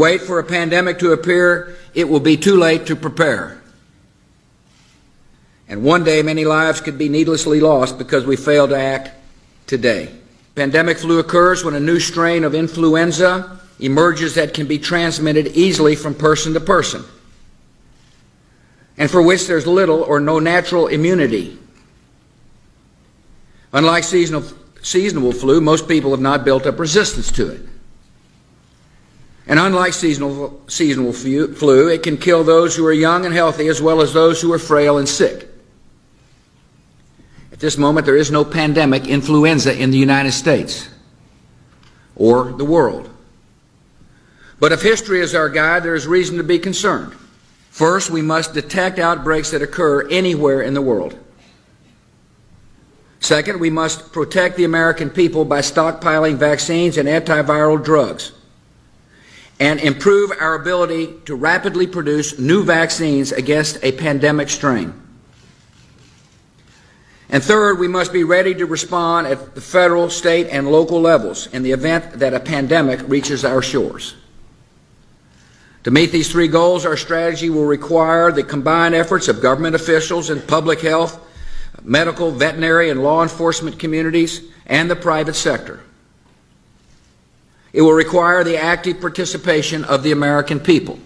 Wait for a pandemic to appear, it will be too late to prepare. And one day many lives could be needlessly lost because we fail to act today. Pandemic flu occurs when a new strain of influenza emerges that can be transmitted easily from person to person, and for which there's little or no natural immunity. Unlike seasonal flu, most people have not built up resistance to it. And unlike seasonal flu, it can kill those who are young and healthy as well as those who are frail and sick. At this moment, there is no pandemic influenza in the United States or the world. But if history is our guide, there is reason to be concerned. First, we must detect outbreaks that occur anywhere in the world. Second, we must protect the American people by stockpiling vaccines and antiviral drugs, and improve our ability to rapidly produce new vaccines against a pandemic strain. And third, we must be ready to respond at the federal, state, and local levels in the event that a pandemic reaches our shores. To meet these three goals, our strategy will require the combined efforts of government officials and public health, medical, veterinary, and law enforcement communities, and the private sector. It will require the active participation of the American people.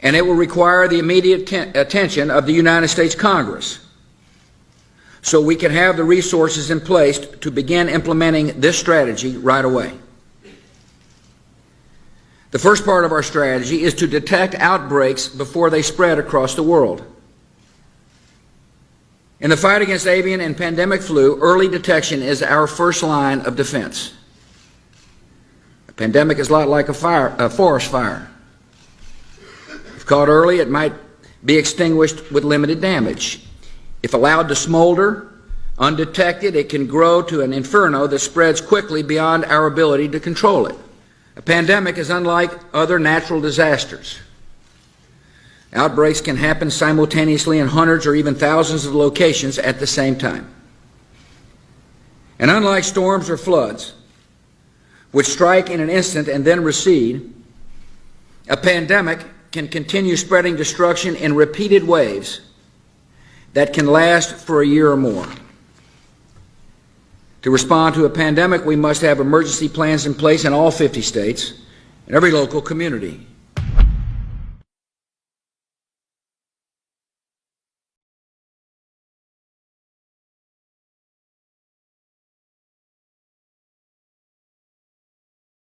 And it will require the immediate attention of the United States Congress, so we can have the resources in place to begin implementing this strategy right away. The first part of our strategy is to detect outbreaks before they spread across the world. In the fight against avian and pandemic flu, early detection is our first line of defense. A pandemic is a lot like a forest fire. If caught early, it might be extinguished with limited damage. If allowed to smolder, undetected, it can grow to an inferno that spreads quickly beyond our ability to control it. A pandemic is unlike other natural disasters. Outbreaks can happen simultaneously in hundreds or even thousands of locations at the same time. And unlike storms or floods, which strike in an instant and then recede, a pandemic can continue spreading destruction in repeated waves that can last for a year or more. To respond to a pandemic, we must have emergency plans in place in all 50 states and every local community.